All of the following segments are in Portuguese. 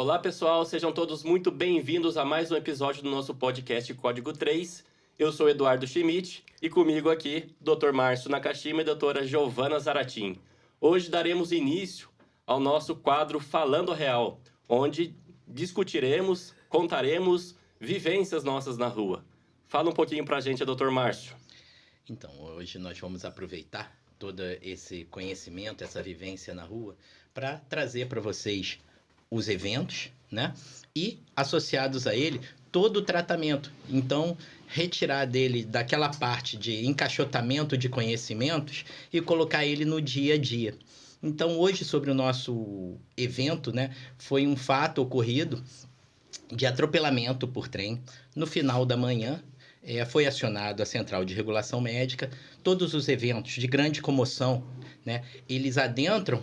Olá, pessoal, sejam todos muito bem-vindos a mais um episódio do nosso podcast Código 3. Eu sou Eduardo Schmidt e comigo aqui, Dr. Márcio Nakashima e doutora Giovana Zaratin. Hoje daremos início ao nosso quadro Falando Real, onde discutiremos, contaremos vivências nossas na rua. Fala um pouquinho pra gente, Dr. Márcio. Então, hoje nós vamos aproveitar todo esse conhecimento, essa vivência na rua, para trazer para vocês os eventos, né? E, associados a ele, todo o tratamento. Então, retirar dele daquela parte de encaixotamento de conhecimentos e colocar ele no dia a dia. Então, hoje, sobre o nosso evento, né? Foi um fato ocorrido de atropelamento por trem no final da manhã. Foi acionado a Central de Regulação Médica. Todos os eventos de grande comoção, né? Eles adentram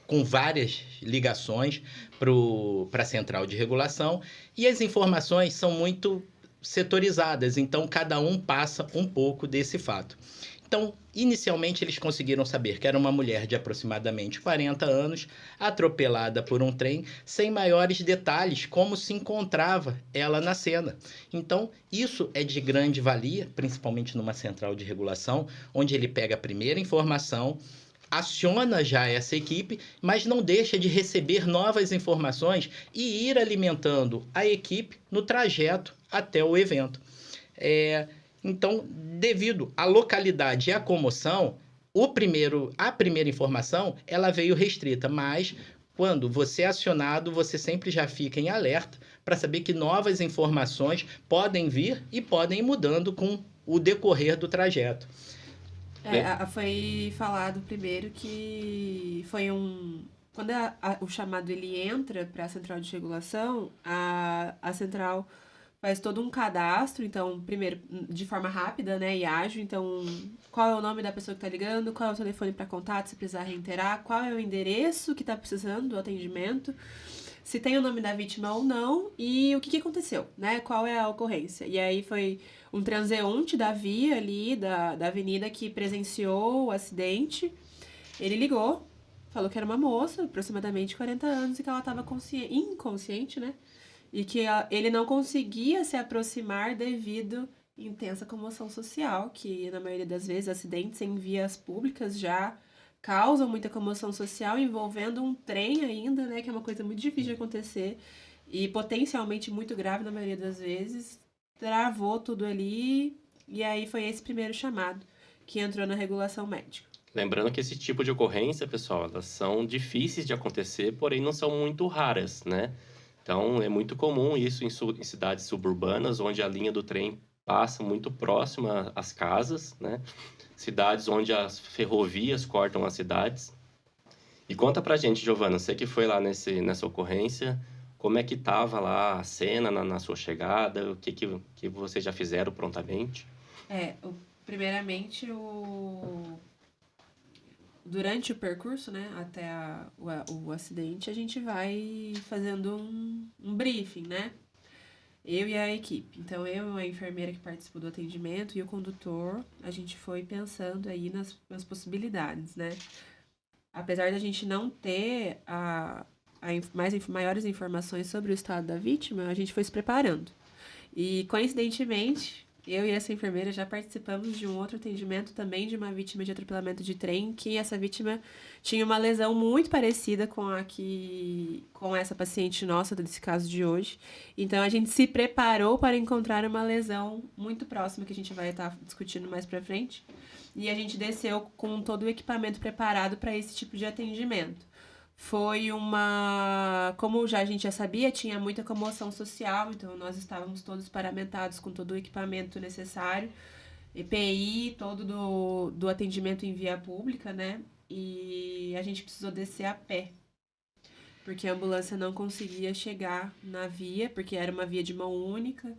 com várias ligações para a Central de Regulação, e as informações são muito setorizadas, então cada um passa um pouco desse fato. Então, inicialmente, eles conseguiram saber que era uma mulher de aproximadamente 40 anos, atropelada por um trem, sem maiores detalhes como se encontrava ela na cena. Então, isso é de grande valia, principalmente numa central de regulação, onde ele pega a primeira informação, aciona já essa equipe, mas não deixa de receber novas informações e ir alimentando a equipe no trajeto até o evento. Então, devido à localidade e à comoção, a primeira informação ela veio restrita, mas quando você é acionado, você sempre já fica em alerta para saber que novas informações podem vir e podem ir mudando com o decorrer do trajeto. Foi falado primeiro que foi quando o chamado ele entra para a central de regulação, a central faz todo um cadastro, então, primeiro, de forma rápida, né, e ágil, então, qual é o nome da pessoa que está ligando, qual é o telefone para contato, se precisar reiterar, qual é o endereço que está precisando do atendimento, se tem o nome da vítima ou não, e o que aconteceu, né, qual é a ocorrência. E aí foi um transeunte da via ali, da avenida, que presenciou o acidente. Ele ligou, falou que era uma moça, aproximadamente 40 anos, e que ela estava inconsciente, né? E que ele não conseguia se aproximar devido à intensa comoção social, que na maioria das vezes acidentes em vias públicas já causam muita comoção social, envolvendo um trem ainda, né? Que é uma coisa muito difícil de acontecer e potencialmente muito grave na maioria das vezes. Travou tudo ali, e aí foi esse primeiro chamado que entrou na regulação médica. Lembrando que esse tipo de ocorrência, pessoal, elas são difíceis de acontecer, porém não são muito raras, né? Então, é muito comum isso em cidades suburbanas, onde a linha do trem passa muito próxima às casas, né? Cidades onde as ferrovias cortam as cidades. E conta pra gente, Giovana, você que foi lá nessa ocorrência, como é que estava lá a cena na sua chegada? O que vocês já fizeram prontamente? Primeiramente, durante o percurso, né, até o acidente, a gente vai fazendo um briefing, né? Eu e a equipe. Então, a enfermeira que participou do atendimento e o condutor, a gente foi pensando aí nas possibilidades, né? Apesar da gente não ter maiores informações sobre o estado da vítima, a gente foi se preparando. E, coincidentemente, eu e essa enfermeira já participamos de um outro atendimento também de uma vítima de atropelamento de trem, que essa vítima tinha uma lesão muito parecida com essa paciente nossa, desse caso de hoje. Então, a gente se preparou para encontrar uma lesão muito próxima, que a gente vai estar discutindo mais para frente. E a gente desceu com todo o equipamento preparado para esse tipo de atendimento. Foi como a gente já sabia, tinha muita comoção social, então nós estávamos todos paramentados com todo o equipamento necessário, EPI, todo do atendimento em via pública, né? E a gente precisou descer a pé, porque a ambulância não conseguia chegar na via, porque era uma via de mão única,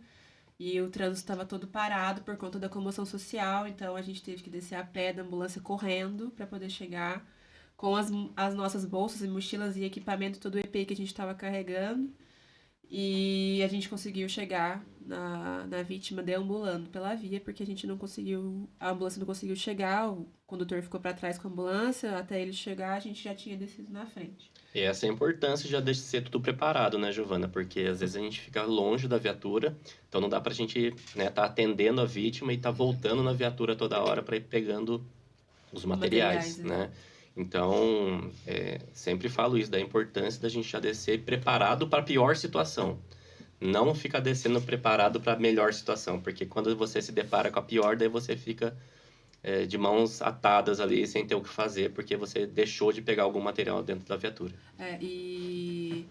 e o trânsito estava todo parado por conta da comoção social, então a gente teve que descer a pé da ambulância correndo para poder chegar com as nossas bolsas e mochilas e equipamento, todo o EPI que a gente estava carregando. E a gente conseguiu chegar na vítima deambulando pela via, porque a ambulância não conseguiu chegar, o condutor ficou para trás com a ambulância, até ele chegar a gente já tinha descido na frente. E essa é a importância já de ser tudo preparado, né, Giovana? Porque às vezes a gente fica longe da viatura, então não dá pra gente, né, tá atendendo a vítima e tá voltando na viatura toda hora para ir pegando os materiais, né? Então, sempre falo isso, da importância da gente já descer preparado para a pior situação. Não ficar descendo preparado para a melhor situação, porque quando você se depara com a pior, daí você fica de mãos atadas ali, sem ter o que fazer, porque você deixou de pegar algum material dentro da viatura. E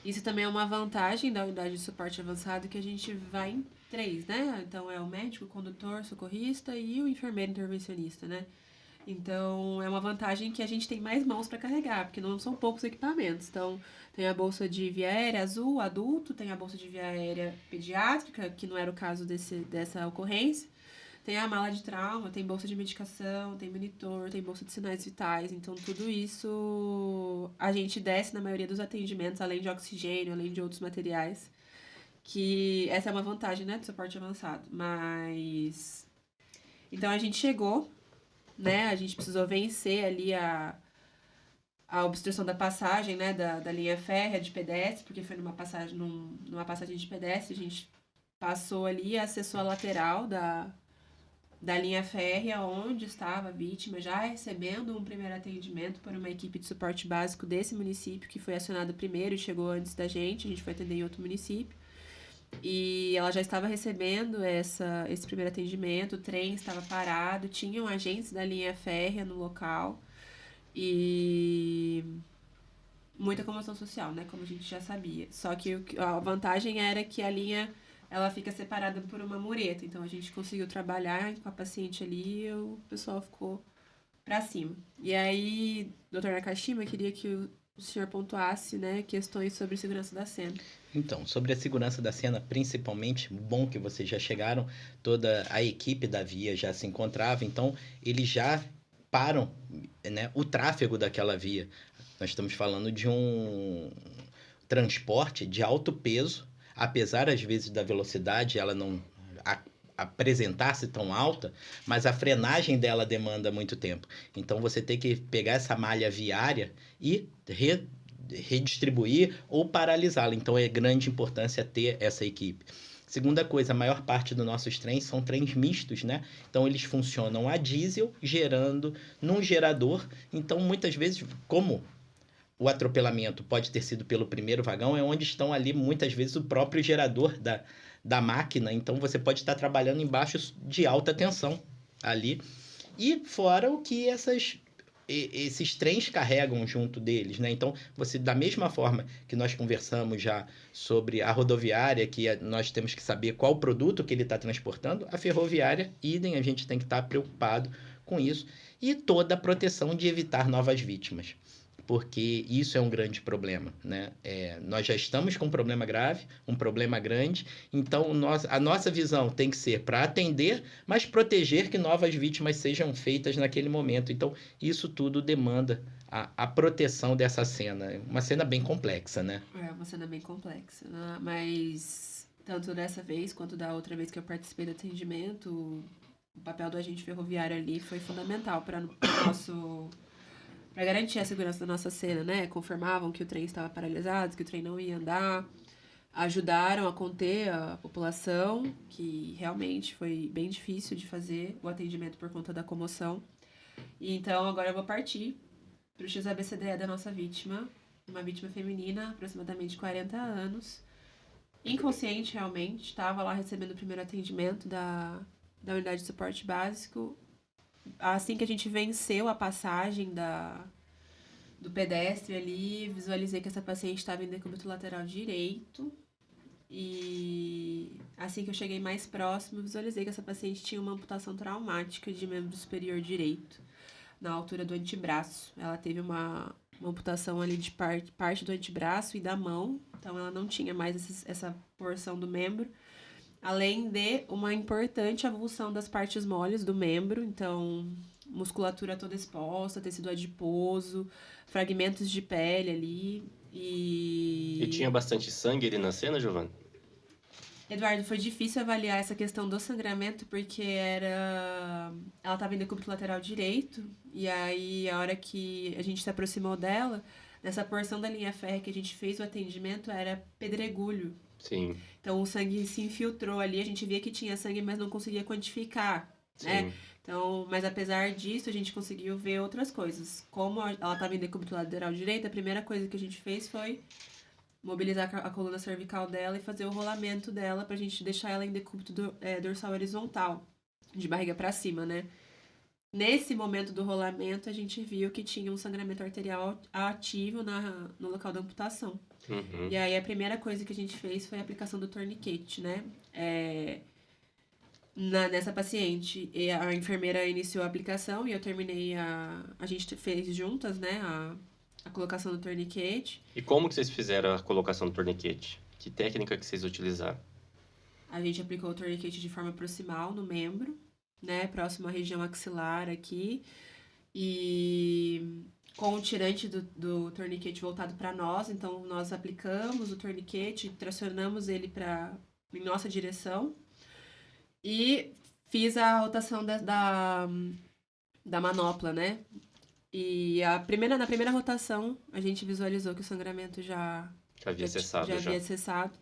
isso também é uma vantagem da unidade de suporte avançado, que a gente vai em 3, né? Então, é o médico, o condutor, socorrista e o enfermeiro intervencionista, né? Então, é uma vantagem que a gente tem mais mãos para carregar, porque não são poucos equipamentos. Então, tem a bolsa de via aérea azul, adulto, tem a bolsa de via aérea pediátrica, que não era o caso dessa ocorrência. Tem a mala de trauma, tem bolsa de medicação, tem monitor, tem bolsa de sinais vitais. Então, tudo isso a gente desce na maioria dos atendimentos, além de oxigênio, além de outros materiais. Que essa é uma vantagem, né, do suporte avançado. Mas... Então, a gente chegou, né, a gente precisou vencer ali a obstrução da passagem, né, da linha férrea de pedestre, porque foi numa passagem de pedestre, a gente passou ali e acessou a lateral da linha férrea, onde estava a vítima, já recebendo um primeiro atendimento por uma equipe de suporte básico desse município, que foi acionado primeiro e chegou antes da gente, a gente foi atender em outro município. E ela já estava recebendo esse primeiro atendimento, o trem estava parado, tinham agentes da linha férrea no local e muita comoção social, né, como a gente já sabia. Só que a vantagem era que a linha, ela fica separada por uma mureta, então a gente conseguiu trabalhar com a paciente ali e o pessoal ficou pra cima. E aí, doutor Nakashima, eu queria que o senhor pontuasse, né, questões sobre segurança da cena. Então, sobre a segurança da cena, principalmente, bom que vocês já chegaram, toda a equipe da via já se encontrava, então eles já param, né, o tráfego daquela via. Nós estamos falando de um transporte de alto peso, apesar às vezes da velocidade ela não apresentar-se tão alta, mas a frenagem dela demanda muito tempo. Então você tem que pegar essa malha viária e redistribuir ou paralisá-la. Então é grande importância ter essa equipe. Segunda coisa, a maior parte dos nossos trens são trens mistos, né? Então eles funcionam a diesel, gerando num gerador. Então muitas vezes, como o atropelamento pode ter sido pelo primeiro vagão, é onde estão ali muitas vezes o próprio gerador da máquina. Então você pode estar trabalhando embaixo de alta tensão ali. E fora o que esses trens carregam junto deles, né? Então, da mesma forma que nós conversamos já sobre a rodoviária, que nós temos que saber qual o produto que ele está transportando, a ferroviária, idem, a gente tem que estar preocupado com isso. E toda a proteção de evitar novas vítimas, porque isso é um grande problema, né? Nós já estamos com um problema grave, um problema grande, então a nossa visão tem que ser para atender, mas proteger que novas vítimas sejam feitas naquele momento. Então, isso tudo demanda a proteção dessa cena. Uma cena bem complexa, né? É uma cena bem complexa, né? Mas tanto dessa vez quanto da outra vez que eu participei do atendimento, o papel do agente ferroviário ali foi fundamental para garantir a segurança da nossa cena, né? Confirmavam que o trem estava paralisado, que o trem não ia andar, ajudaram a conter a população, que realmente foi bem difícil de fazer o atendimento por conta da comoção. E então agora eu vou partir para o XABCDE da nossa vítima, uma vítima feminina, aproximadamente 40 anos, inconsciente realmente, estava lá recebendo o primeiro atendimento da unidade de suporte básico. Assim que a gente venceu a passagem do pedestre ali, visualizei que essa paciente estava em decúbito lateral direito. E assim que eu cheguei mais próximo, visualizei que essa paciente tinha uma amputação traumática de membro superior direito, na altura do antebraço. Ela teve uma amputação ali de parte do antebraço e da mão, então ela não tinha mais essa porção do membro. Além de uma importante avulsão das partes moles do membro, então musculatura toda exposta, tecido adiposo, fragmentos de pele ali E tinha bastante sangue ali na cena, Giovana? Eduardo, foi difícil avaliar essa questão do sangramento porque ela estava em decúbito lateral direito e aí a hora que a gente se aproximou dela, nessa porção da linha férrea que a gente fez o atendimento era pedregulho. Sim, Então o sangue se infiltrou ali, a gente via que tinha sangue, mas não conseguia quantificar, né? sim. Então, mas apesar disso, a gente conseguiu ver outras coisas. Como ela estava em decúbito lateral direito, a primeira coisa que a gente fez foi mobilizar a coluna cervical dela e fazer o rolamento dela pra gente deixar ela em decúbito dorsal horizontal, de barriga pra cima, né? Nesse momento do rolamento, a gente viu que tinha um sangramento arterial ativo no local da amputação. Uhum. E aí a primeira coisa que a gente fez foi a aplicação do tourniquet, né? Nessa paciente, a enfermeira iniciou a aplicação e eu terminei a gente fez juntas, né? A colocação do tourniquet. E como que vocês fizeram a colocação do torniquete? Que técnica que vocês utilizaram? A gente aplicou o tourniquet de forma proximal no membro, né? Próximo à região axilar aqui. E com o tirante do tourniquet voltado para nós. Então, nós aplicamos o tourniquet, tracionamos ele em nossa direção. E fiz a rotação da manopla, né? E na primeira rotação, a gente visualizou que o sangramento já Havia cessado já. havia cessado.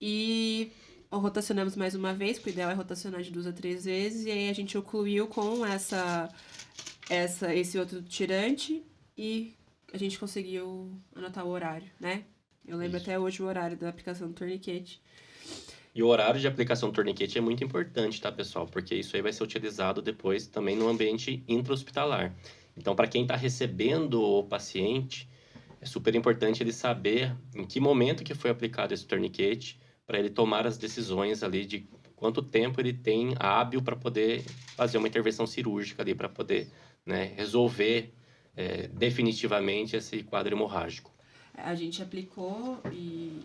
E rotacionamos mais uma vez, porque o ideal é rotacionar de 2 a 3 vezes. E aí a gente ocluiu com esse outro tirante e a gente conseguiu anotar o horário, né? Eu lembro Isso. até hoje o horário da aplicação do tourniquet. E o horário de aplicação do torniquete é muito importante, tá, pessoal? Porque isso aí vai ser utilizado depois também no ambiente intra-hospitalar. Então, para quem está recebendo o paciente, é super importante ele saber em que momento que foi aplicado esse torniquete, para ele tomar as decisões ali de quanto tempo ele tem hábil para poder fazer uma intervenção cirúrgica ali, para poder, né, resolver definitivamente esse quadro hemorrágico. A gente aplicou e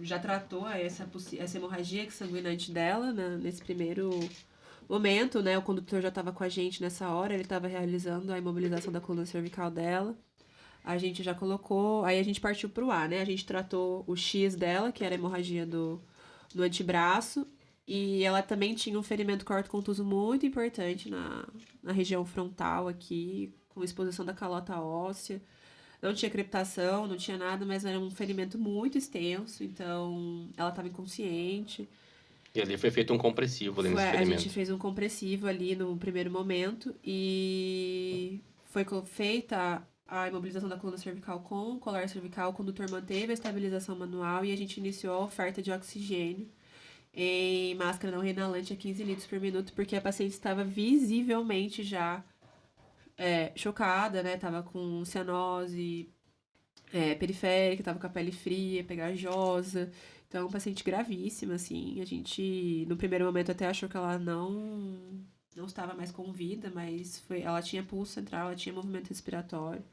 já tratou essa hemorragia sanguinante dela, né, nesse primeiro momento, né? O condutor já estava com a gente nessa hora, ele estava realizando a imobilização da coluna cervical dela. A gente já colocou, aí a gente partiu pro A, né? A gente tratou o X dela, que era a hemorragia do antebraço, e ela também tinha um ferimento corto-contuso muito importante na região frontal aqui, com exposição da calota óssea. Não tinha crepitação, não tinha nada, mas era um ferimento muito extenso, então ela estava inconsciente. E ali foi feito um compressivo ali nesse A ferimento. gente fez um compressivo ali no primeiro momento e foi feita a imobilização da coluna cervical com colar cervical. O condutor manteve a estabilização manual e a gente iniciou a oferta de oxigênio em máscara não reinalante a 15 litros por minuto, porque a paciente estava visivelmente já chocada, né? Tava com cianose periférica, tava com a pele fria, pegajosa. Então, paciente gravíssima, assim. A gente, no primeiro momento, até achou que ela não estava mais com vida, mas ela tinha pulso central, ela tinha movimento respiratório.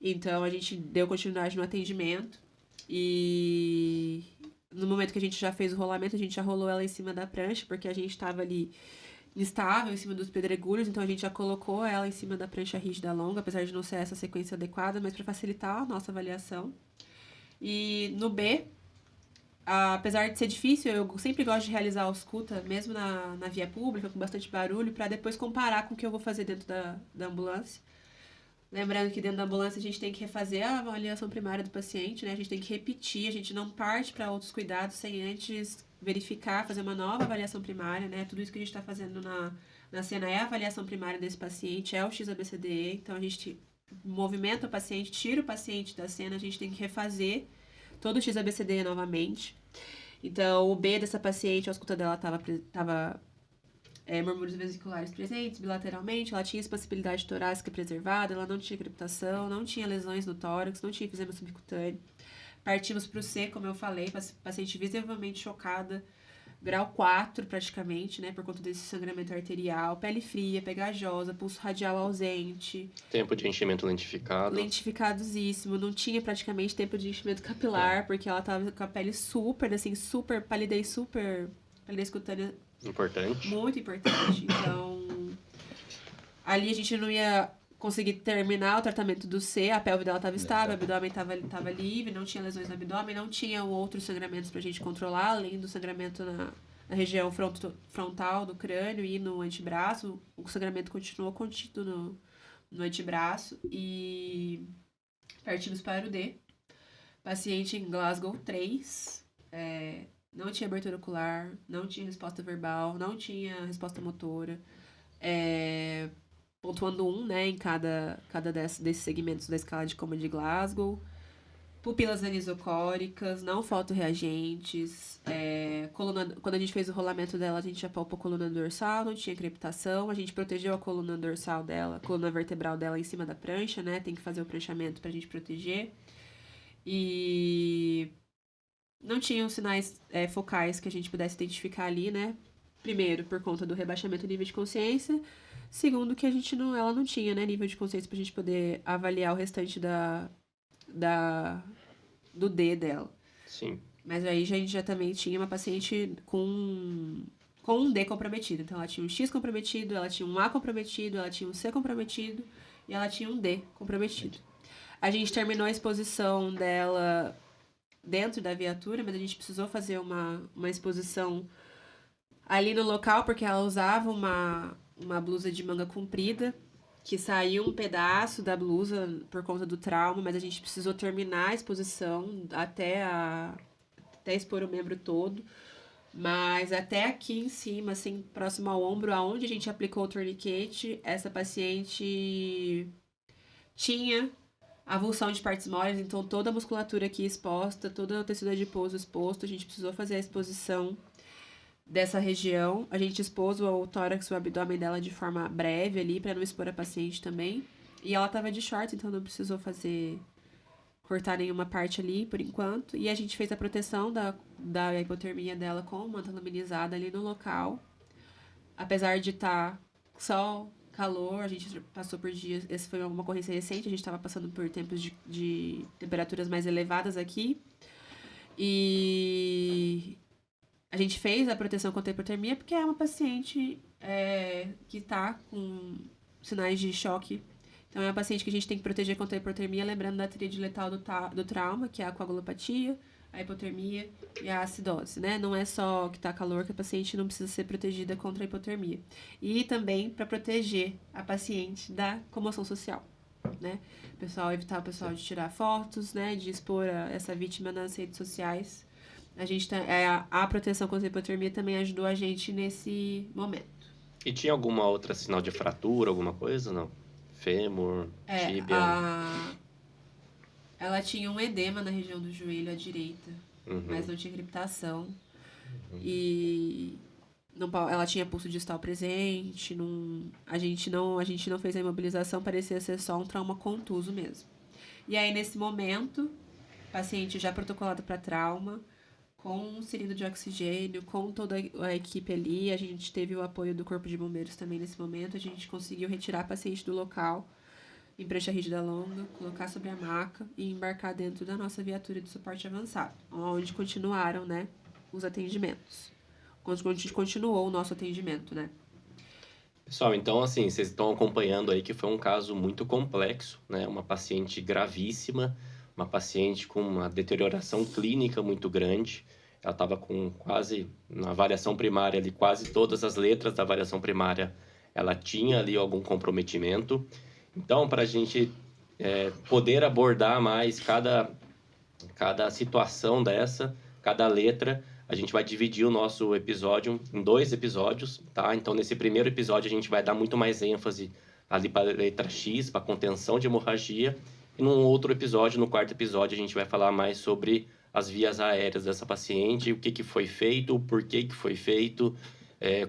Então, a gente deu continuidade no atendimento. E no momento que a gente já fez o rolamento, a gente já rolou ela em cima da prancha, porque a gente estava ali instável em cima dos pedregulhos, então a gente já colocou ela em cima da prancha rígida longa, apesar de não ser essa sequência adequada, mas para facilitar a nossa avaliação. E no B, apesar de ser difícil, eu sempre gosto de realizar a ausculta, mesmo na via pública, com bastante barulho, para depois comparar com o que eu vou fazer dentro da ambulância. Lembrando que dentro da ambulância a gente tem que refazer a avaliação primária do paciente, né? A gente tem que repetir, a gente não parte para outros cuidados sem antes verificar, fazer uma nova avaliação primária, né? Tudo isso que a gente está fazendo na cena é a avaliação primária desse paciente, é o XABCDE, então a gente movimenta o paciente, tira o paciente da cena, a gente tem que refazer todo o XABCDE novamente. Então, o B dessa paciente, a ausculta dela estava murmúrios vesiculares presentes bilateralmente, ela tinha expansibilidade torácica preservada, ela não tinha crepitação, não tinha lesões no tórax, não tinha efizema subcutâneo. Partimos para o C, como eu falei, paciente visivelmente chocada, grau 4 praticamente, né, por conta desse sangramento arterial, pele fria, pegajosa, pulso radial ausente. Tempo de enchimento lentificado. Lentificadosíssimo, não tinha praticamente tempo de enchimento capilar, porque ela tava com a pele super palidez cutânea Importante. muito importante. Então, ali a gente não ia consegui terminar o tratamento do C, a pelve dela estava estável, o Exato. abdômen estava livre, não tinha lesões no abdômen, não tinha outros sangramentos pra gente controlar, além do sangramento na região frontal do crânio e no antebraço. O sangramento continuou contido no antebraço e partimos para o D. Paciente em Glasgow 3, não tinha abertura ocular, não tinha resposta verbal, não tinha resposta motora. Pontuando 1, né, em cada desses segmentos da escala de coma de Glasgow. Pupilas anisocóricas, não fotorreagentes. Quando a gente fez o rolamento dela, a gente já palpou a coluna dorsal, não tinha crepitação. A gente protegeu a coluna dorsal dela, a coluna vertebral dela em cima da prancha, né? Tem que fazer o pranchamento pra gente proteger. E não tinham sinais focais que a gente pudesse identificar ali, né? Primeiro, por conta do rebaixamento do nível de consciência. Segundo, que ela não tinha, né, nível de consciência pra gente poder avaliar o restante do D dela. Sim. Mas aí a gente já também tinha uma paciente com um D comprometido. Então ela tinha um X comprometido, ela tinha um A comprometido, ela tinha um C comprometido e ela tinha um D comprometido. A gente terminou a exposição dela dentro da viatura, mas a gente precisou fazer uma exposição ali no local, porque ela usava uma blusa de manga comprida, que saiu um pedaço da blusa por conta do trauma, mas a gente precisou terminar a exposição até expor o membro todo. Mas até aqui em cima, assim, próximo ao ombro, aonde a gente aplicou o tourniquet, essa paciente tinha avulsão de partes moles, então toda a musculatura aqui exposta, todo o tecido adiposo exposto, a gente precisou fazer a exposição dessa região. A gente expôs o tórax e o abdômen dela de forma breve ali, pra não expor a paciente também. E ela tava de short, então não precisou cortar nenhuma parte ali, por enquanto. E a gente fez a proteção da hipotermia dela com manta laminizada ali no local. Apesar de estar sol, calor, a gente passou por dias... Essa foi uma ocorrência recente, a gente estava passando por tempos de temperaturas mais elevadas aqui. E a gente fez a proteção contra a hipotermia porque é uma paciente que está com sinais de choque. Então, é uma paciente que a gente tem que proteger contra a hipotermia, lembrando da tríade letal do trauma, que é a coagulopatia, a hipotermia e a acidose, né? Não é só que tá calor que a paciente não precisa ser protegida contra a hipotermia. E também para proteger a paciente da comoção social, né? Evitar o pessoal de tirar fotos, né? De expor essa vítima nas redes sociais. A gente a proteção contra a hipotermia também ajudou a gente nesse momento. E tinha alguma outra sinal de fratura, alguma coisa, não? Fêmur, tíbia? Ela tinha um edema na região do joelho à direita, Uhum. mas não tinha crepitação. E ela tinha pulso distal presente. A gente não fez a imobilização, parecia ser só um trauma contuso mesmo. E aí, nesse momento, paciente já protocolado para trauma, com um cilindro de oxigênio, com toda a equipe ali. A gente teve o apoio do Corpo de Bombeiros também nesse momento. A gente conseguiu retirar a paciente do local em prancha rígida longa, colocar sobre a maca e embarcar dentro da nossa viatura de suporte avançado, onde continuaram, né, os atendimentos. Onde continuou o nosso atendimento, né? Pessoal, então assim, vocês estão acompanhando aí que foi um caso muito complexo, né? Uma paciente gravíssima, uma paciente com uma deterioração clínica muito grande. Ela estava com na avaliação primária ali, quase todas as letras da avaliação primária, ela tinha ali algum comprometimento. Então, para a gente poder abordar mais cada situação dessa, cada letra, a gente vai dividir o nosso episódio em 2 episódios, tá? Então, nesse primeiro episódio, a gente vai dar muito mais ênfase ali para a letra X, para contenção de hemorragia. E num outro episódio, no 4º episódio, a gente vai falar mais sobre as vias aéreas dessa paciente, o que foi feito, o porquê que foi feito,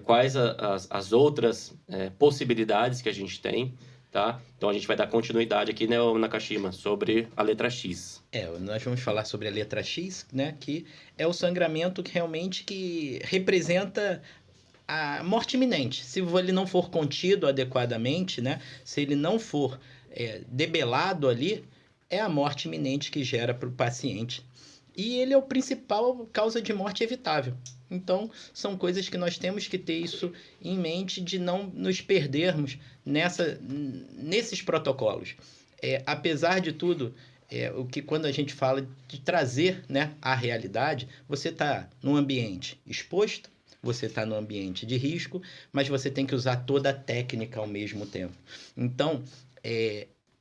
quais as outras possibilidades que a gente tem, tá? Então, a gente vai dar continuidade aqui, né, Nakashima, sobre a letra X. Nós vamos falar sobre a letra X, né, que é o sangramento que realmente representa a morte iminente. Se ele não for contido adequadamente, né, se ele não for debelado ali, é a morte iminente que gera para o paciente. E ele é o principal causa de morte evitável. Então, são coisas que nós temos que ter isso em mente de não nos perdermos nesses protocolos. Apesar de tudo, o que quando a gente fala de trazer, né, a realidade, você está num ambiente exposto, você está num ambiente de risco, mas você tem que usar toda a técnica ao mesmo tempo. Então,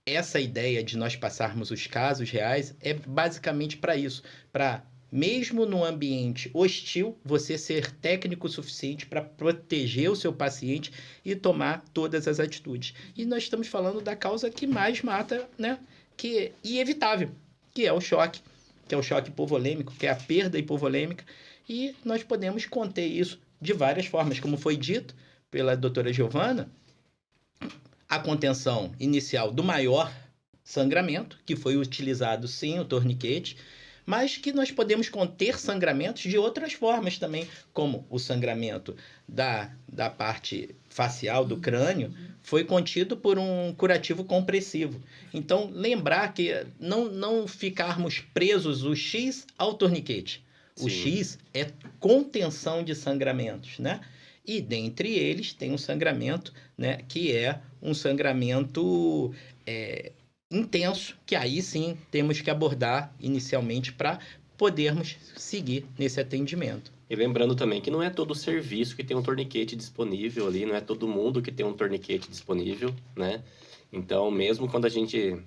essa ideia de nós passarmos os casos reais é basicamente para isso, para mesmo no ambiente hostil, você ser técnico o suficiente para proteger o seu paciente e tomar todas as atitudes. E nós estamos falando da causa que mais mata, né? E evitável, que é o choque hipovolêmico, que é a perda hipovolêmica, e nós podemos conter isso de várias formas, como foi dito pela doutora Giovana, a contenção inicial do maior sangramento, que foi utilizado sim o torniquete, mas que nós podemos conter sangramentos de outras formas também, como o sangramento da parte facial do crânio foi contido por um curativo compressivo. Então, lembrar que não ficarmos presos o X ao torniquete. O Sim. X é contenção de sangramentos, né? E dentre eles tem um sangramento, né, que é um sangramento intenso, que aí sim temos que abordar inicialmente para podermos seguir nesse atendimento. E lembrando também que não é todo serviço que tem um torniquete disponível ali, não é todo mundo que tem um torniquete disponível, né? Então, mesmo quando a gente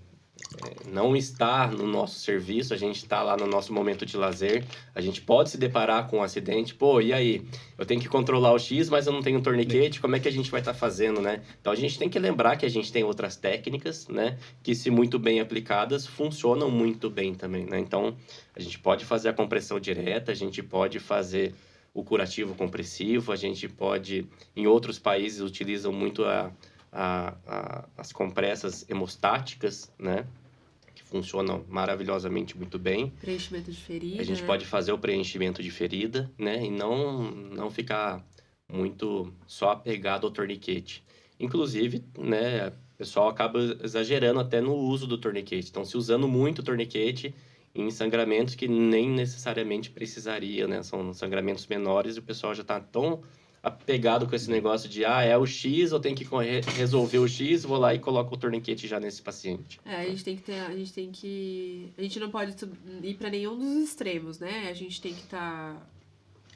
não está no nosso serviço, a gente está lá no nosso momento de lazer, a gente pode se deparar com um acidente, pô, e aí? Eu tenho que controlar o X, mas eu não tenho um torniquete, como é que a gente vai estar fazendo, né? Então a gente tem que lembrar que a gente tem outras técnicas, né, que se muito bem aplicadas, funcionam muito bem também, né? Então a gente pode fazer a compressão direta, a gente pode fazer o curativo compressivo, a gente pode, em outros países utilizam muito as compressas hemostáticas, né? Que funcionam maravilhosamente muito bem. Preenchimento de ferida. A gente né? pode fazer o preenchimento de ferida, né? E não ficar muito só apegado ao torniquete. Inclusive, né? O pessoal acaba exagerando até no uso do torniquete. Estão se usando muito o torniquete em sangramentos que nem necessariamente precisaria, né? São sangramentos menores e o pessoal já está tão apegado com esse negócio de é o X, eu tenho que resolver o X, vou lá e coloco o torniquete já nesse paciente. A gente não pode ir para nenhum dos extremos, né? A gente tem que estar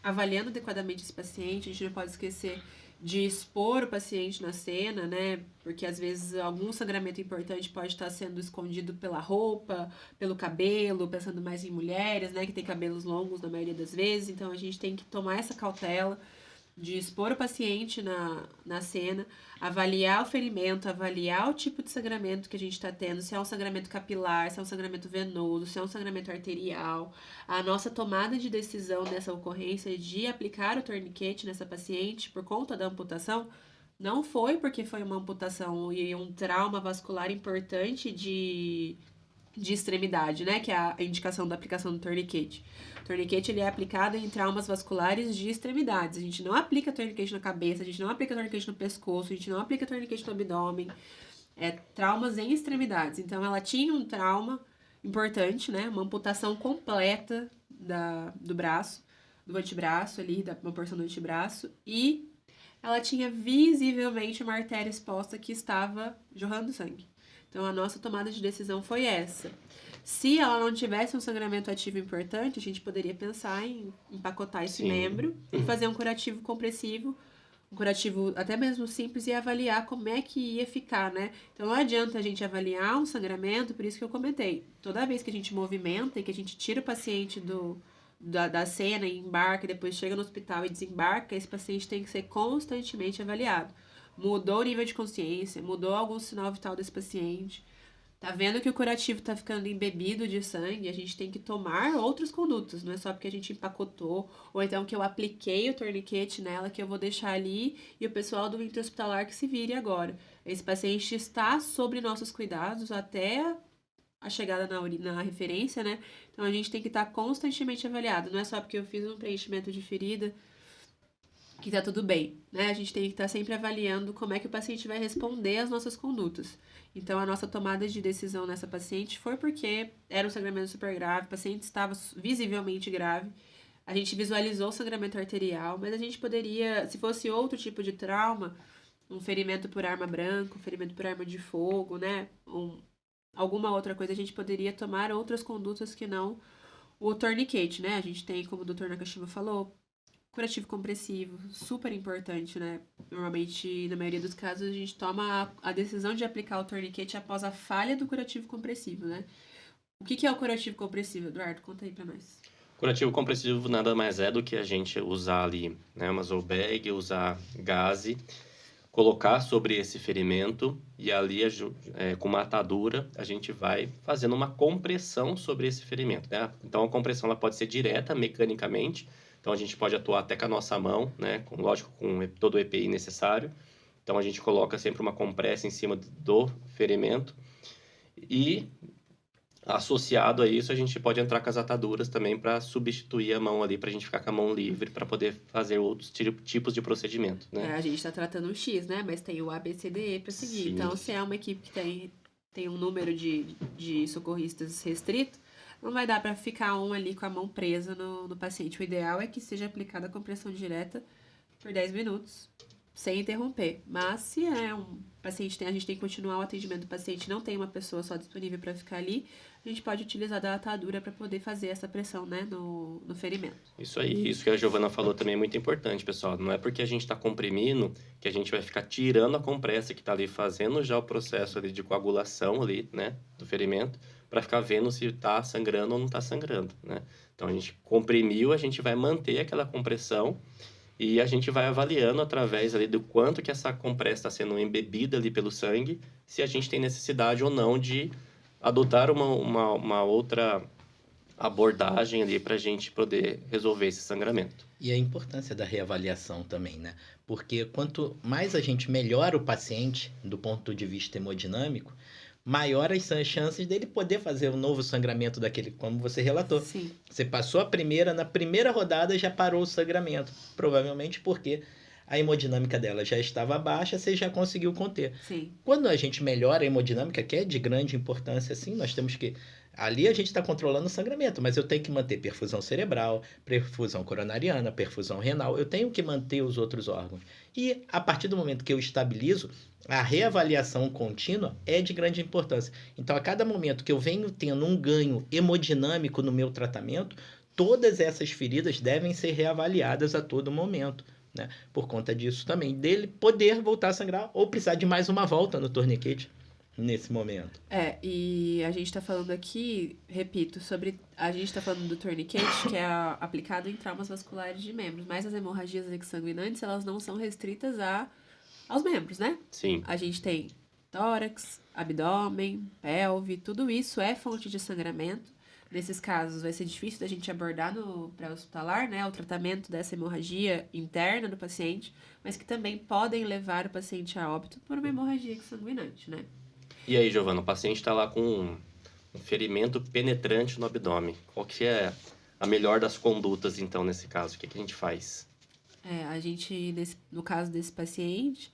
avaliando adequadamente esse paciente, a gente não pode esquecer de expor o paciente na cena, né? Porque às vezes algum sangramento importante pode estar sendo escondido pela roupa, pelo cabelo, pensando mais em mulheres, né? Que tem cabelos longos na maioria das vezes, então a gente tem que tomar essa cautela de expor o paciente na cena, avaliar o ferimento, avaliar o tipo de sangramento que a gente está tendo, se é um sangramento capilar, se é um sangramento venoso, se é um sangramento arterial. A nossa tomada de decisão nessa ocorrência de aplicar o torniquete nessa paciente por conta da amputação não foi porque foi uma amputação e um trauma vascular importante de extremidade, né? Que é a indicação da aplicação do torniquete. O torniquete ele é aplicado em traumas vasculares de extremidades. A gente não aplica torniquete na cabeça, a gente não aplica torniquete no pescoço, a gente não aplica torniquete no abdômen. É traumas em extremidades. Então, ela tinha um trauma importante, né? Uma amputação completa do braço, do antebraço ali, uma porção do antebraço. E ela tinha visivelmente uma artéria exposta que estava jorrando sangue. Então, a nossa tomada de decisão foi essa. Se ela não tivesse um sangramento ativo importante, a gente poderia pensar em empacotar esse membro e fazer um curativo compressivo, um curativo até mesmo simples, e avaliar como é que ia ficar, né? Então, não adianta a gente avaliar um sangramento, por isso que eu comentei. Toda vez que a gente movimenta e que a gente tira o paciente da cena e embarca, e depois chega no hospital e desembarca, esse paciente tem que ser constantemente avaliado. Mudou o nível de consciência, mudou algum sinal vital desse paciente. Tá vendo que o curativo tá ficando embebido de sangue, a gente tem que tomar outros condutos, não é só porque a gente empacotou, ou então que eu apliquei o torniquete nela, que eu vou deixar ali e o pessoal do intra-hospitalar que se vire agora. Esse paciente está sob nossos cuidados até a chegada na referência, né? Então a gente tem que estar constantemente avaliado, não é só porque eu fiz um preenchimento de ferida que tá tudo bem, né? A gente tem que estar sempre avaliando como é que o paciente vai responder às nossas condutas. Então, a nossa tomada de decisão nessa paciente foi porque era um sangramento super grave, o paciente estava visivelmente grave, a gente visualizou o sangramento arterial, mas a gente poderia, se fosse outro tipo de trauma, um ferimento por arma branca, um ferimento por arma de fogo, né? Alguma outra coisa, a gente poderia tomar outras condutas que não o tourniquet, né? A gente tem, como o Dr. Nakashima falou, curativo compressivo, super importante, né? Normalmente, na maioria dos casos, a gente toma a decisão de aplicar o tourniquet após a falha do curativo compressivo, né? O que é o curativo compressivo, Eduardo? Conta aí pra nós. Curativo compressivo nada mais é do que a gente usar ali, né, uma Zolbag, usar gaze, colocar sobre esse ferimento e ali com uma atadura a gente vai fazendo uma compressão sobre esse ferimento, né? Então a compressão ela pode ser direta mecanicamente, então a gente pode atuar até com a nossa mão, né? Lógico, com todo o EPI necessário. Então a gente coloca sempre uma compressa em cima do ferimento e associado a isso a gente pode entrar com as ataduras também para substituir a mão ali, para a gente ficar com a mão livre para poder fazer outros tipos de procedimento, né? A gente tá tratando um X, né? Mas tem o A, B, C, D, E pra seguir. Sim. Então, se é uma equipe que tem um número de socorristas restrito, não vai dar pra ficar um ali com a mão presa no paciente. O ideal é que seja aplicada a compressão direta por 10 minutos, sem interromper. Mas se é um paciente, a gente tem que continuar o atendimento do paciente, não tem uma pessoa só disponível para ficar ali, a gente pode utilizar da atadura para poder fazer essa pressão, né, no ferimento. Isso aí, isso que a Giovana falou também é muito importante, pessoal. Não é porque a gente está comprimindo que a gente vai ficar tirando a compressa que está ali, fazendo já o processo ali de coagulação ali, né, do ferimento, para ficar vendo se está sangrando ou não está sangrando, né? Então a gente comprimiu, a gente vai manter aquela compressão e a gente vai avaliando através ali do quanto que essa compressa está sendo embebida ali pelo sangue, se a gente tem necessidade ou não de adotar uma outra abordagem ali para a gente poder resolver esse sangramento. E a importância da reavaliação também, né? Porque quanto mais a gente melhora o paciente do ponto de vista hemodinâmico, maiores são as chances dele poder fazer um novo sangramento daquele, como você relatou. Sim. Você passou na primeira rodada já parou o sangramento, provavelmente porque a hemodinâmica dela já estava baixa, você já conseguiu conter. Sim. Quando a gente melhora a hemodinâmica, que é de grande importância, assim, nós temos que... Ali a gente está controlando o sangramento, mas eu tenho que manter perfusão cerebral, perfusão coronariana, perfusão renal, eu tenho que manter os outros órgãos. E a partir do momento que eu estabilizo, a reavaliação contínua é de grande importância. Então, a cada momento que eu venho tendo um ganho hemodinâmico no meu tratamento, todas essas feridas devem ser reavaliadas a todo momento, né? Por conta disso também, dele poder voltar a sangrar ou precisar de mais uma volta no torniquete nesse momento. E a gente tá falando aqui, repito, a gente tá falando do tourniquet, que é aplicado em traumas vasculares de membros, mas as hemorragias exsanguinantes, elas não são restritas aos membros, né? Sim. A gente tem tórax, abdômen, pelve, tudo isso é fonte de sangramento. Nesses casos, vai ser difícil da gente abordar no pré-hospitalar, né, o tratamento dessa hemorragia interna do paciente, mas que também podem levar o paciente a óbito por uma hemorragia exsanguinante, né? E aí, Giovana, o paciente está lá com um ferimento penetrante no abdômen. Qual que é a melhor das condutas, então, nesse caso? O que a gente faz? A gente, no caso desse paciente,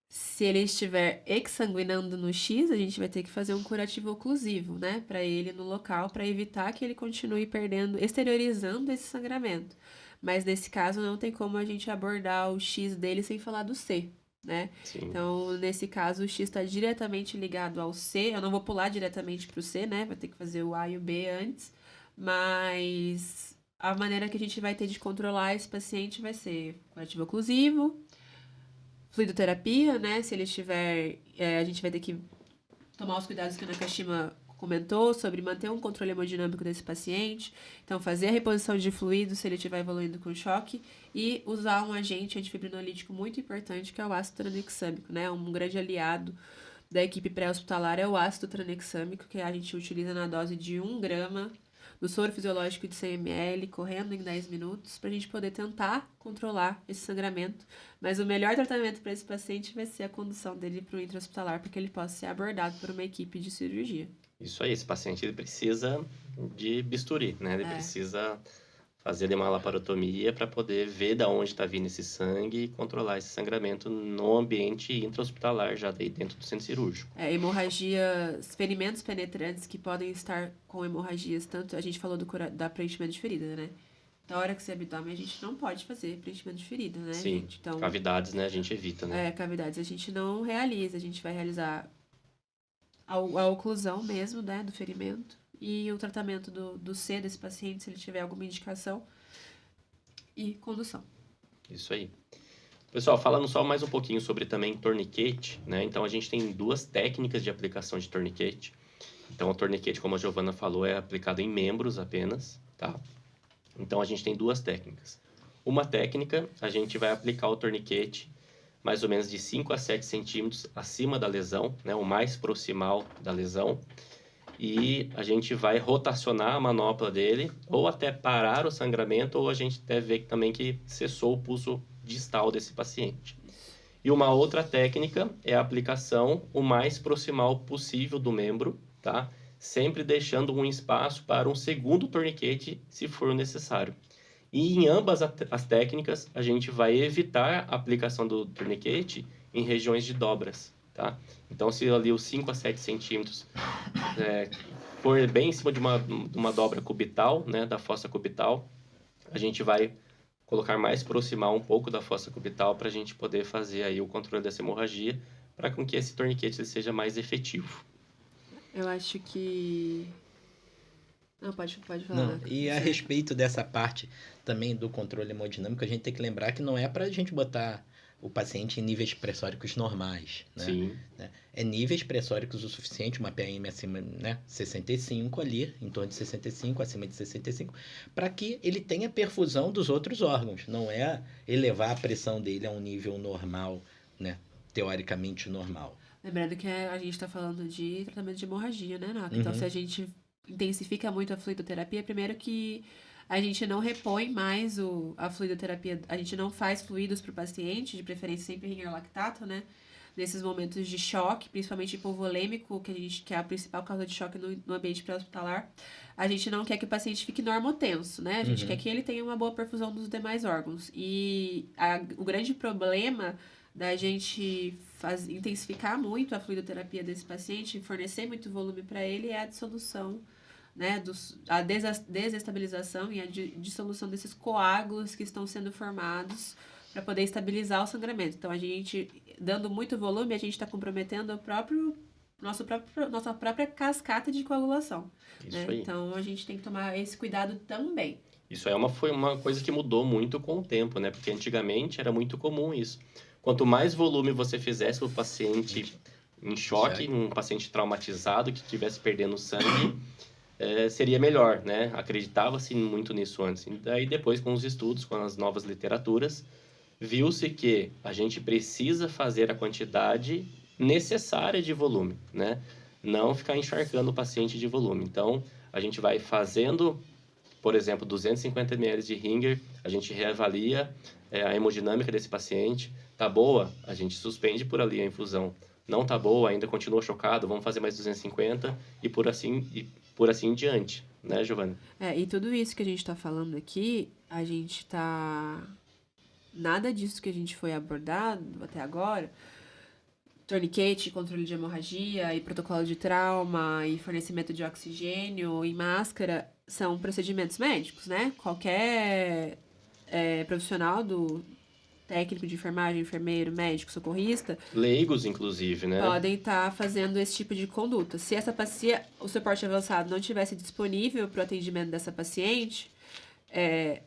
se ele estiver exsanguinando no X, a gente vai ter que fazer um curativo oclusivo, né? Para ele no local, para evitar que ele continue exteriorizando esse sangramento. Mas nesse caso, não tem como a gente abordar o X dele sem falar do C, né? Sim. Então, nesse caso, o X está diretamente ligado ao C. Eu não vou pular diretamente para o C, né? Vai ter que fazer o A e o B antes. Mas a maneira que a gente vai ter de controlar esse paciente vai ser curativo oclusivo, fluidoterapia, né? Se ele estiver... a gente vai ter que tomar os cuidados que o Nakashima comentou sobre manter um controle hemodinâmico desse paciente. Então, fazer a reposição de fluido se ele estiver evoluindo com choque e usar um agente antifibrinolítico muito importante, que é o ácido tranexâmico, né? Um grande aliado da equipe pré-hospitalar é o ácido tranexâmico, que a gente utiliza na dose de 1 grama do soro fisiológico de 100 ml, correndo em 10 minutos, para a gente poder tentar controlar esse sangramento. Mas o melhor tratamento para esse paciente vai ser a condução dele para o intra-hospitalar, para que ele possa ser abordado por uma equipe de cirurgia. Isso aí, esse paciente ele precisa de bisturi, né? Ele precisa fazer ali uma laparotomia para poder ver da onde está vindo esse sangue e controlar esse sangramento no ambiente intra-hospitalar, já daí dentro do centro cirúrgico. Hemorragias, ferimentos penetrantes que podem estar com hemorragias, tanto a gente falou da preenchimento de ferida, né? Na hora que você abdômen, a gente não pode fazer preenchimento de ferida, né, Sim, gente? Então, cavidades, né, a gente evita, né? cavidades a gente não realiza, a gente vai realizar a oclusão mesmo, né, do ferimento e o tratamento do C desse paciente, se ele tiver alguma indicação, e condução. Isso aí. Pessoal, falando só mais um pouquinho sobre também torniquete, né? Então, a gente tem 2 técnicas de aplicação de torniquete. Então, o torniquete, como a Giovana falou, é aplicado em membros apenas, tá? Então, a gente tem 2 técnicas. Uma técnica, a gente vai aplicar o torniquete mais ou menos de 5 a 7 centímetros acima da lesão, né? O mais proximal da lesão. E a gente vai rotacionar a manopla dele, ou até parar o sangramento, ou a gente deve ver também que cessou o pulso distal desse paciente. E uma outra técnica é a aplicação o mais proximal possível do membro, tá? Sempre deixando um espaço para um segundo torniquete, se for necessário. E em ambas as técnicas, a gente vai evitar a aplicação do torniquete em regiões de dobras, tá? Então, se ali os 5 a 7 centímetros for bem em cima de uma dobra cubital, né, da fossa cubital, a gente vai colocar mais proximal um pouco da fossa cubital para a gente poder fazer aí o controle dessa hemorragia, para com que esse torniquete seja mais efetivo. Eu acho que... Não, pode falar. Não, e a respeito dessa parte também do controle hemodinâmico, a gente tem que lembrar que não é para a gente botar o paciente em níveis pressóricos normais, né? Sim. É níveis pressóricos o suficiente, uma PM acima, né, 65 ali, em torno de 65, acima de 65, para que ele tenha perfusão dos outros órgãos. Não é elevar a pressão dele a um nível normal, né, teoricamente normal. Lembrando que a gente está falando de tratamento de hemorragia, né, Naka? Então, se a gente intensifica muito a fluidoterapia, primeiro que a gente não repõe mais a fluidoterapia, a gente não faz fluidos para o paciente, de preferência sempre ringer lactato, né? Nesses momentos de choque, principalmente hipovolêmico, que é a principal causa de choque no ambiente pré-hospitalar, a gente não quer que o paciente fique normotenso, né? A gente quer que ele tenha uma boa perfusão dos demais órgãos. E o grande problema da gente intensificar muito a fluidoterapia desse paciente, fornecer muito volume para ele, é a dissolução, né, a desestabilização e a dissolução desses coágulos que estão sendo formados para poder estabilizar o sangramento. Então, a gente, dando muito volume, a gente está comprometendo nossa própria cascata de coagulação. Isso né? aí. Então, a gente tem que tomar esse cuidado também. Isso foi uma coisa que mudou muito com o tempo, né? Porque antigamente era muito comum isso. Quanto mais volume você fizesse o paciente em choque, um paciente traumatizado que estivesse perdendo sangue, seria melhor, né? Acreditava-se muito nisso antes. E daí depois, com os estudos, com as novas literaturas, viu-se que a gente precisa fazer a quantidade necessária de volume, né? Não ficar encharcando o paciente de volume. Então, a gente vai fazendo, por exemplo, 250 ml de ringer, a gente reavalia a hemodinâmica desse paciente. Tá boa? A gente suspende por ali a infusão. Não tá boa, ainda continua chocado, vamos fazer mais 250 e por assim em diante, né, Giovana? E tudo isso que a gente tá falando aqui, a gente tá... Nada disso que a gente foi abordado até agora, torniquete, controle de hemorragia e protocolo de trauma e fornecimento de oxigênio e máscara, são procedimentos médicos, né? Qualquer profissional técnico de enfermagem, enfermeiro, médico, socorrista... Leigos, inclusive, né? Podem estar fazendo esse tipo de conduta. Se o suporte avançado não estivesse disponível para o atendimento dessa paciente,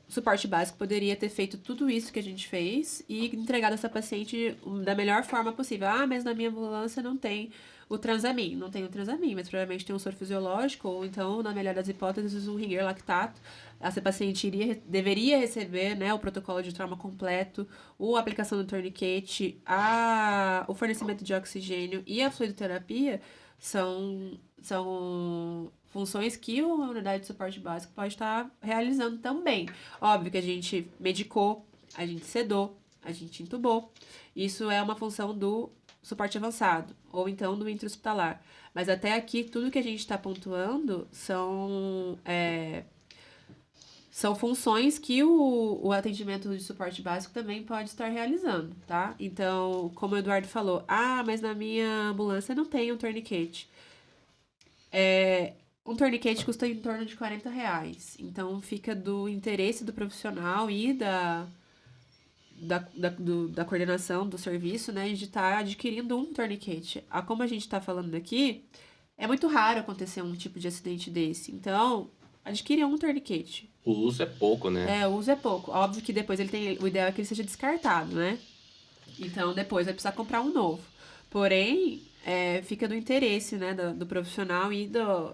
o suporte básico poderia ter feito tudo isso que a gente fez e entregado essa paciente da melhor forma possível. Ah, mas na minha ambulância não tem o Transamin. Não tem o Transamin, mas provavelmente tem um soro fisiológico ou então, na melhor das hipóteses, um ringer lactato. Essa paciente deveria receber, né, o protocolo de trauma completo, a aplicação do torniquete, o fornecimento de oxigênio e a fluidoterapia são funções que uma unidade de suporte básico pode estar realizando também. Óbvio que a gente medicou, a gente sedou, a gente intubou. Isso é uma função do suporte avançado, ou então do intra-hospitalar. Mas até aqui, tudo que a gente está pontuando são são funções que o atendimento de suporte básico também pode estar realizando, tá? Então, como o Eduardo falou, mas na minha ambulância não tem um tourniquet. Um tourniquet custa em torno de R$ 40. Então, fica do interesse do profissional e da coordenação do serviço, né, de estar adquirindo um tourniquet. Como a gente está falando aqui, é muito raro acontecer um tipo de acidente desse. Então, adquire um tourniquet. O uso é pouco, né? O uso é pouco. Óbvio que depois o ideal é que ele seja descartado, né? Então, depois vai precisar comprar um novo. Porém, fica do interesse, né, do profissional e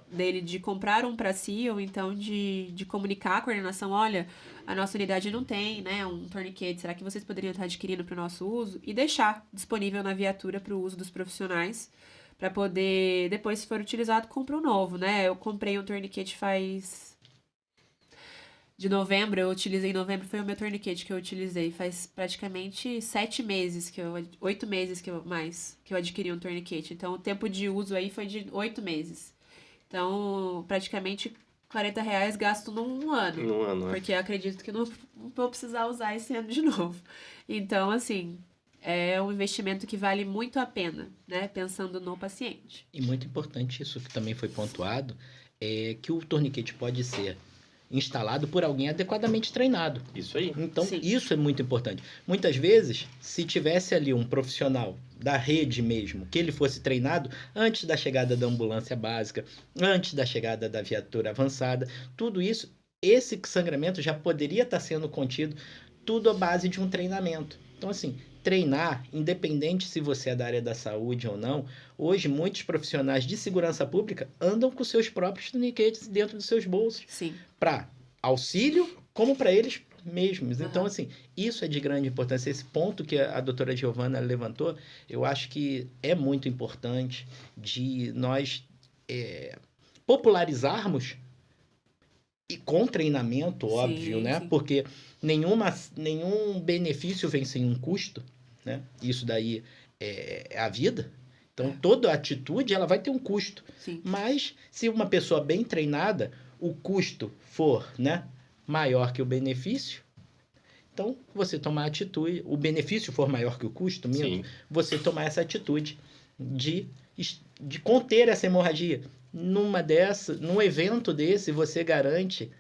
dele de comprar um para si, ou então de comunicar a coordenação, olha, a nossa unidade não tem, né, um tourniquet, será que vocês poderiam estar adquirindo para o nosso uso? E deixar disponível na viatura para o uso dos profissionais, para poder, depois, se for utilizado, comprar um novo, né? Eu comprei um tourniquet de novembro, eu utilizei em novembro, foi o meu tourniquet que eu utilizei. Faz praticamente 8 meses que eu adquiri um tourniquet. Então, o tempo de uso aí foi de 8 meses. Então, praticamente R$ 40 gasto num ano. Num ano, Porque eu acredito que não vou precisar usar esse ano de novo. Então, assim, é um investimento que vale muito a pena, né? Pensando no paciente. E muito importante isso que também foi pontuado, é que o torniquete pode ser instalado por alguém adequadamente treinado. Isso aí. Então, Sim. isso é muito importante. Muitas vezes, se tivesse ali um profissional da rede mesmo, que ele fosse treinado antes da chegada da ambulância básica, antes da chegada da viatura avançada, tudo isso, esse sangramento já poderia estar sendo contido, tudo à base de um treinamento. Então, assim, treinar, independente se você é da área da saúde ou não, hoje muitos profissionais de segurança pública andam com seus próprios torniquetes dentro dos seus bolsos, Sim. para auxílio, como para eles mesmos. Uhum. Então, assim, isso é de grande importância. Esse ponto que a doutora Giovana levantou, eu acho que é muito importante de nós popularizarmos, e com treinamento, óbvio, né? Sim. Porque nenhum benefício vem sem um custo, né? Isso daí é a vida. Então, toda atitude ela vai ter um custo. Sim. Mas, se uma pessoa bem treinada, o custo for, né, maior que o benefício, então você tomar atitude, o benefício for maior que o custo mesmo, Sim. você tomar essa atitude de conter essa hemorragia. Num evento desse, você garante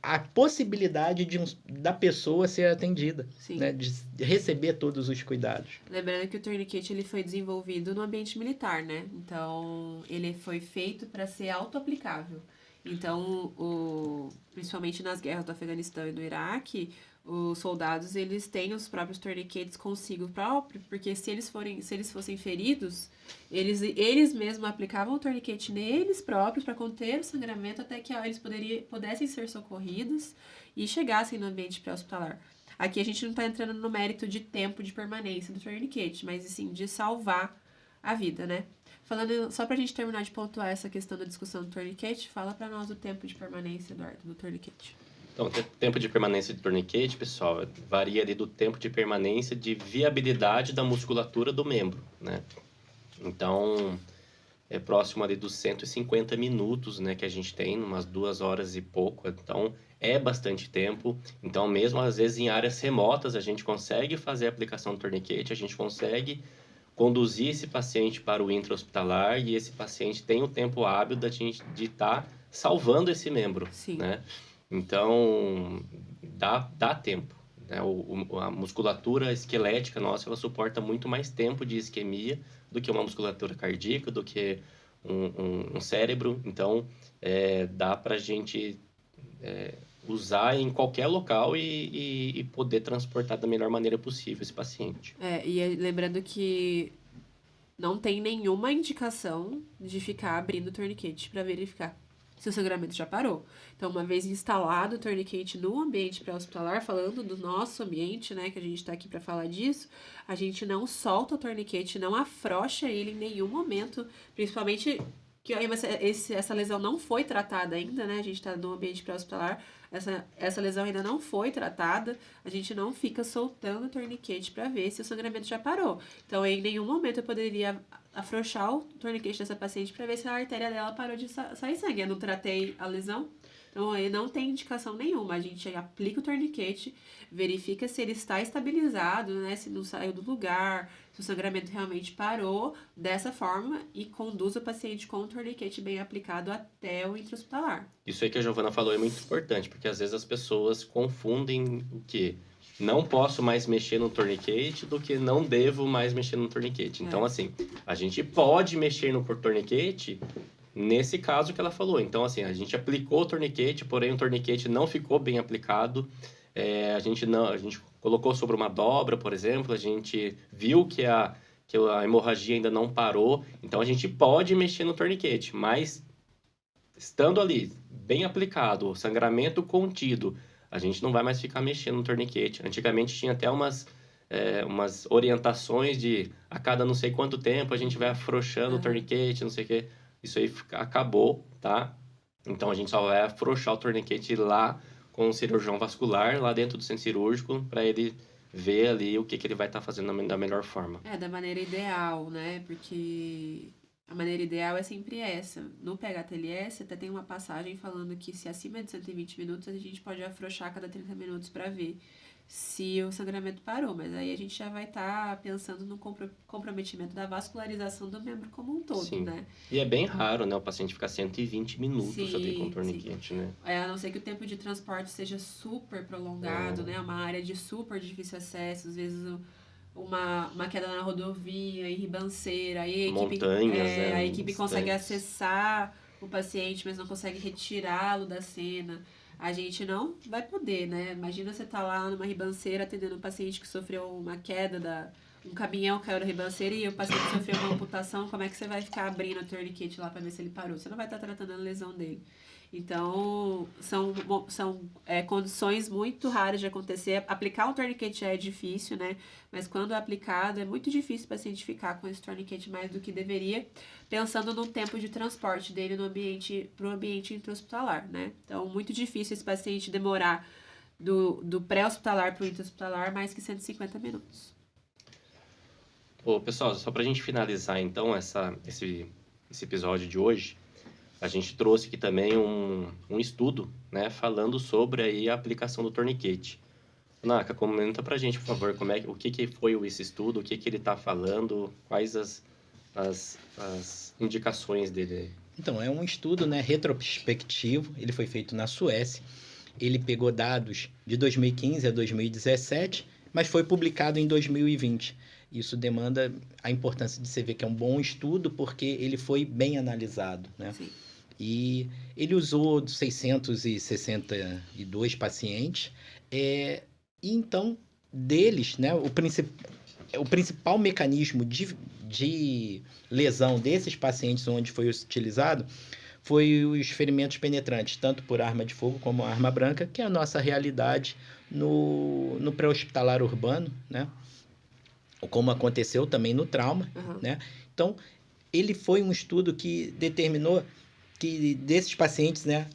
a possibilidade da pessoa ser atendida, né? De receber todos os cuidados. Lembrando que o tourniquet ele foi desenvolvido no ambiente militar, né? Então, ele foi feito para ser auto-aplicável. Então, principalmente nas guerras do Afeganistão e do Iraque, os soldados eles têm os próprios tourniquets consigo próprio, porque se eles fossem feridos, eles mesmos aplicavam o tourniquet neles próprios para conter o sangramento até que eles pudessem ser socorridos e chegassem no ambiente pré-hospitalar. Aqui a gente não está entrando no mérito de tempo de permanência do tourniquet, mas sim de salvar a vida, né? Falando, só pra gente terminar de pontuar essa questão da discussão do tourniquet, fala pra nós o tempo de permanência, Eduardo, do tourniquet. Então, o tempo de permanência de tourniquet, pessoal, varia ali do tempo de permanência de viabilidade da musculatura do membro, né? Então, é próximo ali dos 150 minutos, né, que a gente tem, umas 2 horas e pouco. Então, é bastante tempo. Então, mesmo às vezes em áreas remotas, a gente consegue fazer a aplicação do tourniquet, a gente consegue conduzir esse paciente para o intra-hospitalar e esse paciente tem o tempo hábil de estar salvando esse membro, Sim. né? Então, dá tempo, né? A musculatura esquelética nossa, ela suporta muito mais tempo de isquemia do que uma musculatura cardíaca, do que um cérebro. Então, dá para a gente usar em qualquer local e poder transportar da melhor maneira possível esse paciente. E lembrando que não tem nenhuma indicação de ficar abrindo o tourniquet para verificar se o sangramento já parou. Então, uma vez instalado o tourniquet no ambiente pré-hospitalar, falando do nosso ambiente, né, que a gente está aqui para falar disso, a gente não solta o tourniquet, não afrouxa ele em nenhum momento, principalmente que essa lesão não foi tratada ainda, né, a gente está no ambiente pré-hospitalar, essa lesão ainda não foi tratada, a gente não fica soltando o tourniquet para ver se o sangramento já parou. Então, em nenhum momento eu poderia afrouxar o tourniquet dessa paciente para ver se a artéria dela parou de sair sangue. Eu não tratei a lesão, Então, aí não tem indicação nenhuma. A gente aplica o torniquete, verifica se ele está estabilizado, né? Se não saiu do lugar, se o sangramento realmente parou, dessa forma, e conduz o paciente com o torniquete bem aplicado até o intra-hospitalar. Isso aí que a Giovana falou é muito importante, porque às vezes as pessoas confundem o quê? Não posso mais mexer no torniquete do que não devo mais mexer no torniquete. Então, assim, a gente pode mexer no torniquete nesse caso que ela falou. Então, assim, a gente aplicou o torniquete, porém o torniquete não ficou bem aplicado. A gente colocou sobre uma dobra, por exemplo, a gente viu que a hemorragia ainda não parou. Então, a gente pode mexer no torniquete, mas estando ali, bem aplicado, o sangramento contido, a gente não vai mais ficar mexendo no torniquete. Antigamente tinha até umas orientações de a cada não sei quanto tempo a gente vai afrouxando o torniquete, não sei o quê. Isso aí acabou, tá? Então a gente só vai afrouxar o torniquete lá com o cirurgião vascular, lá dentro do centro cirúrgico, para ele ver ali o que ele vai estar fazendo da melhor forma. Da maneira ideal, né? Porque a maneira ideal é sempre essa. No PHTLS até tem uma passagem falando que se acima de 120 minutos, a gente pode afrouxar a cada 30 minutos para ver se o sangramento parou. Mas aí a gente já vai estar pensando no comprometimento da vascularização do membro como um todo, Sim. né? E é bem raro, né, o paciente ficar 120 minutos ali com Sim. torniquete, né? A não ser que o tempo de transporte seja super prolongado, né? Uma área de super difícil acesso, às vezes uma queda na rodovia, em ribanceira, aí a equipe consegue acessar o paciente, mas não consegue retirá-lo da cena. A gente não vai poder, né? Imagina você tá lá numa ribanceira atendendo um paciente que sofreu uma queda um caminhão caiu na ribanceira e o paciente sofreu uma amputação, como é que você vai ficar abrindo o torniquete lá para ver se ele parou? Você não vai estar tratando a lesão dele. Então, são condições muito raras de acontecer. Aplicar um torniquete já é difícil, né? Mas quando é aplicado, é muito difícil o paciente ficar com esse torniquete mais do que deveria, pensando no tempo de transporte dele para o ambiente intra-hospitalar, né? Então, muito difícil esse paciente demorar do pré-hospitalar para o intra-hospitalar mais que 150 minutos. Bom, pessoal, só para a gente finalizar, então, esse episódio de hoje, a gente trouxe aqui também um estudo, né, falando sobre aí a aplicação do torniquete. Naka, comenta pra gente, por favor, o que foi esse estudo, o que ele está falando, quais as indicações dele. Então, é um estudo, né, retrospectivo, ele foi feito na Suécia, ele pegou dados de 2015 a 2017, mas foi publicado em 2020. Isso demanda a importância de você ver que é um bom estudo, porque ele foi bem analisado, né? Sim. E ele usou 662 pacientes, e então, deles, né, o principal mecanismo de lesão desses pacientes onde foi utilizado foi os ferimentos penetrantes, tanto por arma de fogo como arma branca, que é a nossa realidade no pré-hospitalar urbano, né? Como aconteceu também no trauma, né? Então, ele foi um estudo que determinou que desses pacientes, né,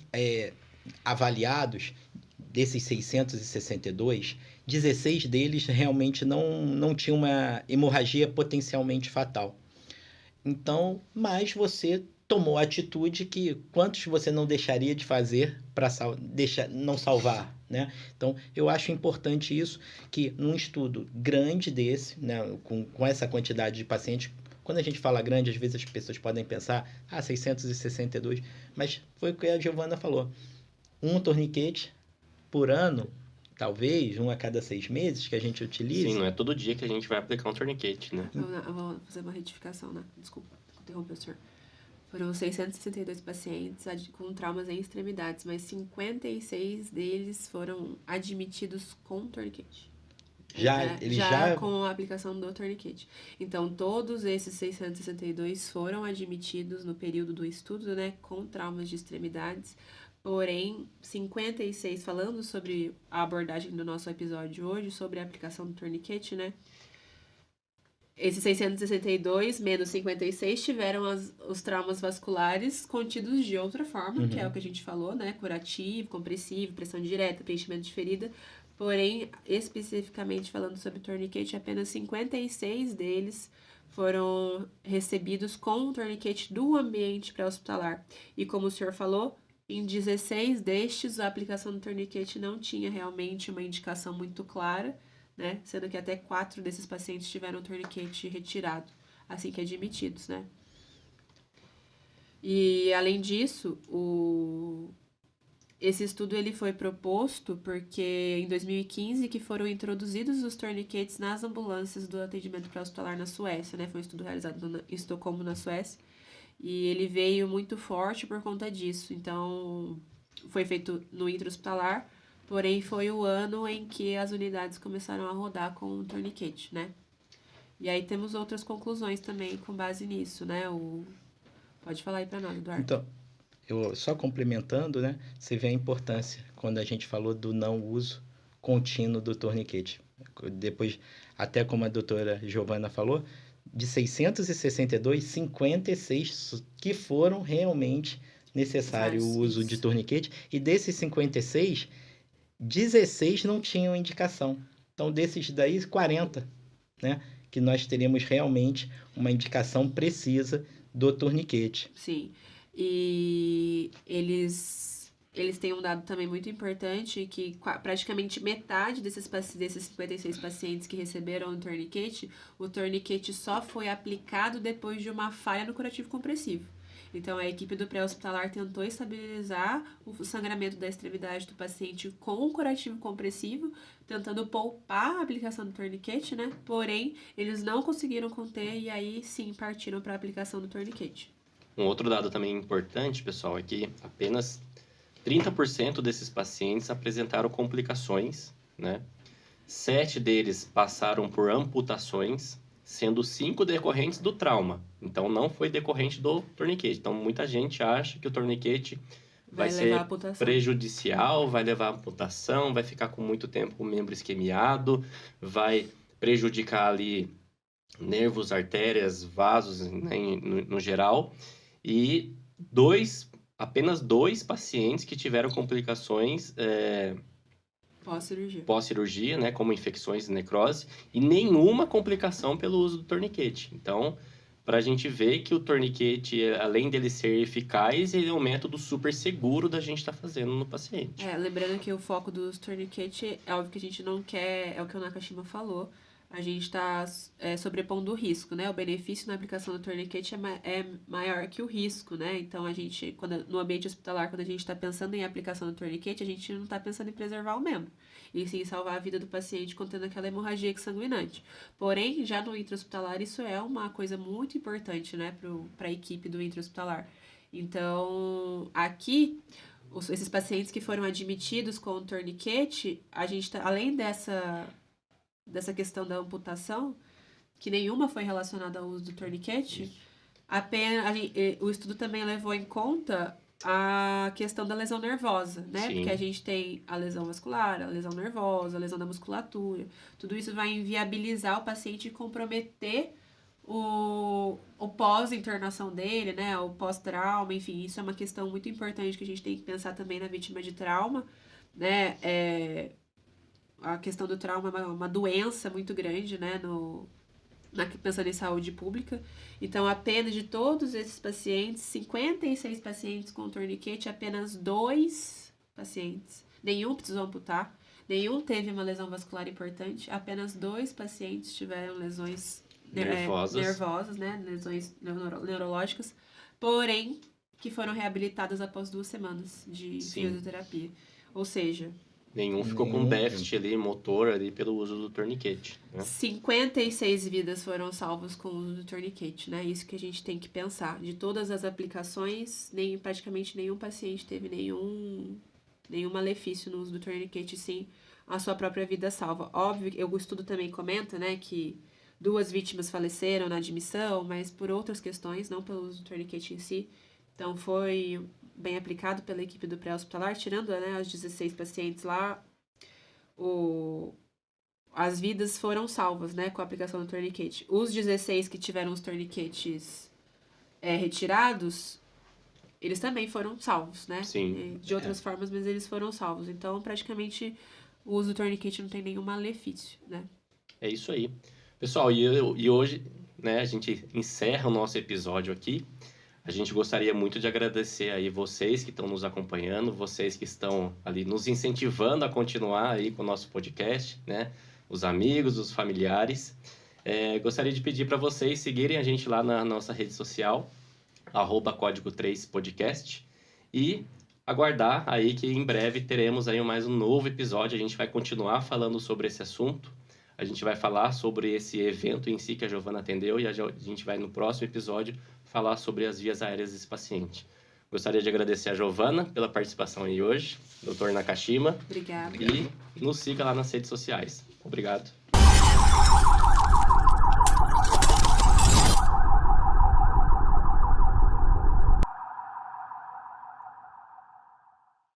avaliados, desses 662, 16 deles realmente não tinham uma hemorragia potencialmente fatal. Então, mas você tomou a atitude que quantos você não deixaria de fazer para não salvar, né? Então, eu acho importante isso, que num estudo grande desse, né, com essa quantidade de pacientes, quando a gente fala grande, às vezes as pessoas podem pensar, 662, mas foi o que a Giovana falou. Um torniquete por ano, talvez, um a cada 6 meses que a gente utilize. Sim, não é todo dia que a gente vai aplicar um torniquete, né? Eu vou fazer uma retificação, né? Desculpa, interromper o senhor. Foram 662 pacientes com traumas em extremidades, mas 56 deles foram admitidos com torniquete. Já com a aplicação do torniquete. Então, todos esses 662 foram admitidos no período do estudo, né, com traumas de extremidades. Porém, 56, falando sobre a abordagem do nosso episódio hoje, sobre a aplicação do torniquete, né? Esses 662 menos 56 tiveram os traumas vasculares contidos de outra forma, que é o que a gente falou, né? Curativo, compressivo, pressão direta, preenchimento de ferida. Porém, especificamente falando sobre torniquete, apenas 56 deles foram recebidos com o torniquete do ambiente pré-hospitalar. E como o senhor falou, Em 16 destes, a aplicação do torniquete não tinha realmente uma indicação muito clara, né? Sendo que até 4 desses pacientes tiveram o torniquete retirado, assim que admitidos, né? E, além disso, esse estudo ele foi proposto porque em 2015 que foram introduzidos os torniquetes nas ambulâncias do atendimento pré-hospitalar na Suécia, né? Foi um estudo realizado em Estocolmo, na Suécia. E ele veio muito forte por conta disso. Então, foi feito no intra-hospitalar, porém foi o ano em que as unidades começaram a rodar com o torniquete, né? E aí temos outras conclusões também com base nisso, né? Pode falar aí pra nós, Eduardo. Então, eu só complementando, né? Você vê a importância quando a gente falou do não uso contínuo do torniquete. Depois, até como a doutora Giovana falou, de 662, 56 que foram realmente necessário o uso de torniquete. E desses 56, 16 não tinham indicação. Então, desses daí, 40, né? Que nós teríamos realmente uma indicação precisa do torniquete. Sim. E eles têm um dado também muito importante que praticamente metade desses 56 pacientes que receberam o torniquete só foi aplicado depois de uma falha no curativo compressivo. Então, a equipe do pré-hospitalar tentou estabilizar o sangramento da extremidade do paciente com o curativo compressivo, tentando poupar a aplicação do torniquete, né? Porém, eles não conseguiram conter e aí sim partiram para a aplicação do torniquete. Um outro dado também importante, pessoal, é que apenas 30% desses pacientes apresentaram complicações, né? 7 deles passaram por amputações, sendo 5 decorrentes do trauma. Então, não foi decorrente do torniquete. Então, muita gente acha que o torniquete vai ser prejudicial, vai levar à amputação, vai ficar com muito tempo com o membro isquemiado, vai prejudicar ali nervos, artérias, vasos, né, no geral. E apenas 2 pacientes que tiveram complicações pós-cirurgia, né, como infecções e necrose, e nenhuma complicação pelo uso do torniquete. Então, para a gente ver que o torniquete, além dele ser eficaz, ele é um método super seguro da gente estar fazendo no paciente. Lembrando que o foco dos torniquete é óbvio que a gente não quer, é o que o Nakashima falou, a gente está sobrepondo o risco, né? O benefício na aplicação do torniquete é maior que o risco, né? Então, no ambiente hospitalar, quando a gente está pensando em aplicação do torniquete, a gente não está pensando em preservar o membro, e sim salvar a vida do paciente contendo aquela hemorragia exsanguinante. Porém, já no intra-hospitalar, isso é uma coisa muito importante, né? Para a equipe do intra-hospitalar. Então, aqui, esses pacientes que foram admitidos com o torniquete, a gente tá, além dessa questão da amputação, que nenhuma foi relacionada ao uso do torniquete, o estudo também levou em conta a questão da lesão nervosa, né? Sim. Porque a gente tem a lesão vascular, a lesão nervosa, a lesão da musculatura. Tudo isso vai inviabilizar o paciente e comprometer o pós-internação dele, né? O pós-trauma, enfim, isso é uma questão muito importante que a gente tem que pensar também na vítima de trauma, né? A questão do trauma é uma doença muito grande, né, pensando em saúde pública. Então, apenas de todos esses pacientes, 56 pacientes com torniquete, apenas 2 pacientes, nenhum precisou amputar, nenhum teve uma lesão vascular importante, apenas 2 pacientes tiveram lesões nervosas, né, lesões neurológicas, porém, que foram reabilitadas após 2 semanas de fisioterapia. Ou seja, nenhum ficou com déficit ali, motor ali, pelo uso do torniquete, né? 56 vidas foram salvas com o uso do torniquete, né? Isso que a gente tem que pensar. De todas as aplicações, praticamente nenhum paciente teve nenhum malefício no uso do torniquete, sim, a sua própria vida salva. Óbvio, o estudo também comenta, né, que 2 vítimas faleceram na admissão, mas por outras questões, não pelo uso do torniquete em si. Então, foi bem aplicado pela equipe do pré-hospitalar, tirando, né, as 16 pacientes lá, as vidas foram salvas, né, com a aplicação do torniquete. Os 16 que tiveram os torniquetes retirados, eles também foram salvos, né? Sim. De outras formas, mas eles foram salvos. Então, praticamente, o uso do torniquete não tem nenhum malefício, né? É isso aí. Pessoal, e hoje, né, a gente encerra o nosso episódio aqui. A gente gostaria muito de agradecer aí vocês que estão nos acompanhando, vocês que estão ali nos incentivando a continuar aí com o nosso podcast, né? Os amigos, os familiares. Gostaria de pedir para vocês seguirem a gente lá na nossa rede social, @Código 3 Podcast, e aguardar aí que em breve teremos aí mais um novo episódio. A gente vai continuar falando sobre esse assunto. A gente vai falar sobre esse evento em si que a Giovana atendeu e a gente vai no próximo episódio falar sobre as vias aéreas desse paciente. Gostaria de agradecer a Giovana pela participação aí hoje, Dr. Nakashima. Obrigada. E nos siga lá nas redes sociais. Obrigado.